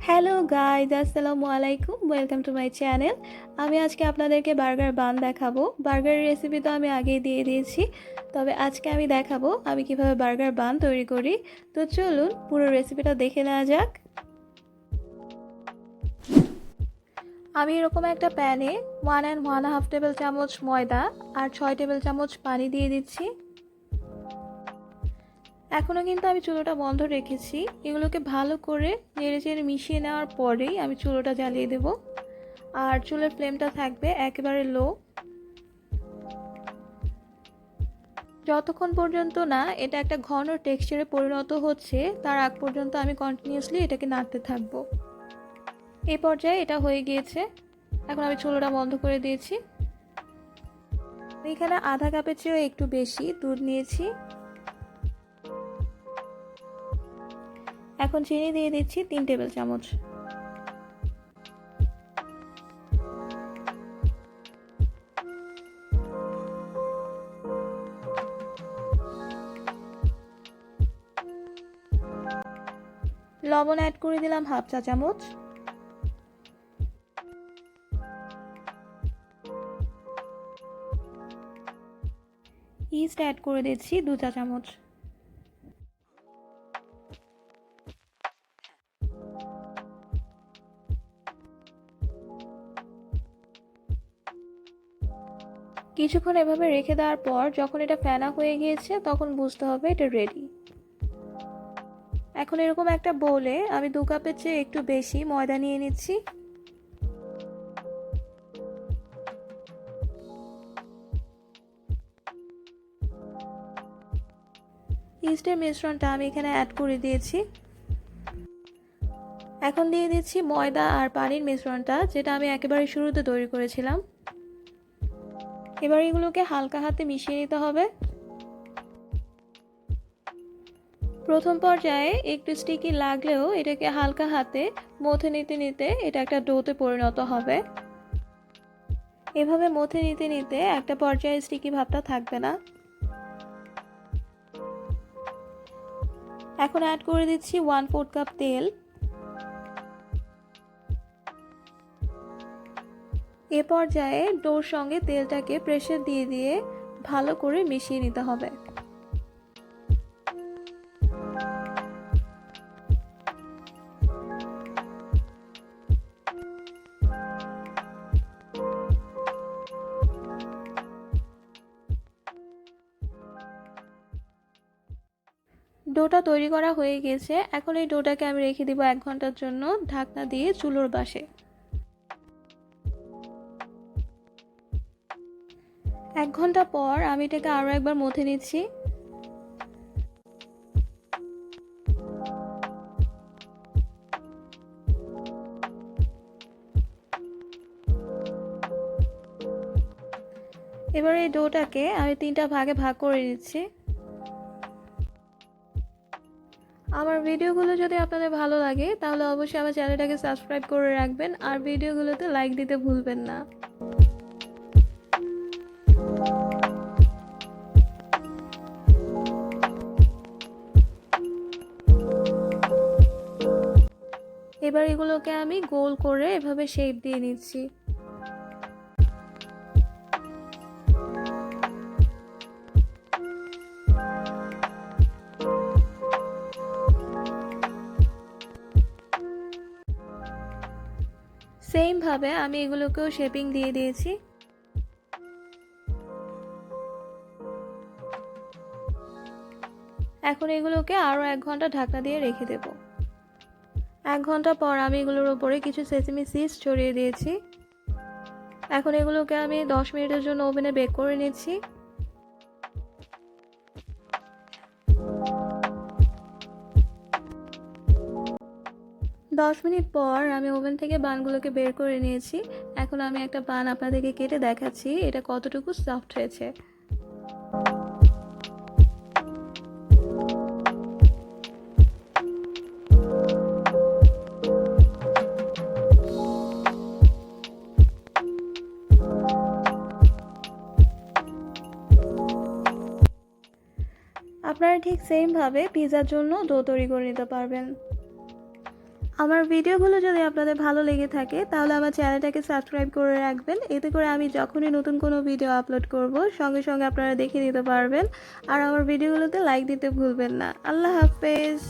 Hello guys, আসসালামু আলাইকুম। Welcome to my channel. আমি আজকে আপনাদেরকে বার্গার বান দেখাবো। বার্গারের রেসিপি তো আমি আগেই দিয়ে দিয়েছি, তবে আজকে আমি দেখাবো আমি কিভাবে বার্গার বান তৈরি করি। তো চলুন পুরো রেসিপিটা দেখে নেওয়া যাক। আমি এরকম একটা প্যানে 1.5 টেবিল চামচ ময়দা আর 6 টেবিল চামচ পানি দিয়ে দিচ্ছি। এখনও কিন্তু আমি চুলোটা বন্ধ রেখেছি। এগুলোকে ভালো করে নেড়েচেড়ে মিশিয়ে নেওয়ার পরেই আমি চুলোটা জ্বালিয়ে দেব। আর চুলের ফ্লেমটা থাকবে একেবারে লো। যতক্ষণ পর্যন্ত না এটা একটা ঘন টেক্সচারে পরিণত হচ্ছে তার আগ পর্যন্ত আমি কন্টিনিউয়াসলি এটাকে নাড়তে থাকবো। এই পর্যায়ে এটা হয়ে গিয়েছে। এখন আমি চুলোটা বন্ধ করে দিয়েছি। এখানে আধা কাপের চেয়েও একটু বেশি দুধ নিয়েছি। এখন চিনি দিয়ে দিচ্ছি 3 টেবিল চামচ। লবণ অ্যাড করে দিলাম হাফ চা চামচ। ইস্ট অ্যাড করে দিচ্ছি 2 চা চামচ। কিছুক্ষণ এভাবে রেখে দেওয়ার পর যখন এটা ফেনা হয়ে গিয়েছে তখন বুঝতে হবে এটা রেডি। এখন এরকম একটা বোলে আমি 2 কাপের চেয়ে একটু বেশি ময়দা নিয়ে নিচ্ছি। ইস্টের মিশ্রণটা আমি এখানে অ্যাড করে দিয়েছি। এখন দিয়ে দিচ্ছি ময়দা আর পানির মিশ্রণটা, যেটা আমি একেবারে শুরুতে তৈরি করেছিলাম। এবার এগুলোকে হালকা হাতে মিশিয়ে নিতে হবে। প্রথম পর্যায়ে একটু স্টিকি লাগলেও এটাকে হালকা হাতে মথে নিতে নিতে এটা একটা ডোতে পরিণত হবে। এভাবে মথে নিতে নিতে একটা পর্যায়ে স্টিকি ভাবটা থাকবে না। এখন অ্যাড করে দিচ্ছি 1/4 কাপ তেল। এ পর্যায়ে ডোর সঙ্গে তেলটাকে প্রেসার দিয়ে দিয়ে ভালো করে মিশিয়ে নিতে হবে। ডোটা তৈরি করা হয়ে গেছে। এখন এই ডোটাকে আমি রেখে দিব 1 ঘন্টার জন্য ঢাকনা দিয়ে চুলোর পাশে। 1 ঘন্টা পর আমি এটাকে আরও একবার মথে নিচ্ছি। এবার এই ডোটাকে আমি 3টা ভাগে ভাগ করে দিচ্ছি। আমার ভিডিওগুলো যদি আপনাদের ভালো লাগে তাহলে অবশ্যই আমার চ্যানেলটাকে সাবস্ক্রাইব করে রাখবেন আর ভিডিওগুলোতে লাইক দিতে ভুলবেন না। এবার এগুলোকে আমি গোল করে এভাবে শেপ দিয়ে নিচ্ছি। সেম ভাবে আমি এগুলোকেও শেপিং দিয়ে দিয়েছি। এখন এগুলোকে আরও 1 ঘন্টা ঢাকনা দিয়ে রেখে দেব। 1 ঘন্টা পর আমি এগুলোর উপরে কিছু সেসমি সিডস ছড়িয়ে দিয়েছি। এখন এগুলোকে আমি 10 মিনিটের জন্য ওভেনে বেক করে নিচ্ছি। 10 মিনিট পর আমি ওভেন থেকে বানগুলোকে বের করে নিয়েছি। এখন আমি একটা বান আপনাদেরকে কেটে দেখাচ্ছি এটা কতটুকু সফট হয়েছে। আপনারা ঠিক সেম ভাবে পিৎজার জন্য ডো তৈরি করে নিতে পারবেন। আমার ভিডিওগুলো যদি আপনাদের ভালো লেগে থাকে তাহলে আমার চ্যানেলটাকে সাবস্ক্রাইব করে রাখবেন, এতে করে আমি যখনই নতুন কোনো ভিডিও আপলোড করব সঙ্গে সঙ্গে আপনারা দেখে নিতে পারবেন। আর আমার ভিডিওগুলোতে লাইক দিতে ভুলবেন না। আল্লাহ হাফেজ।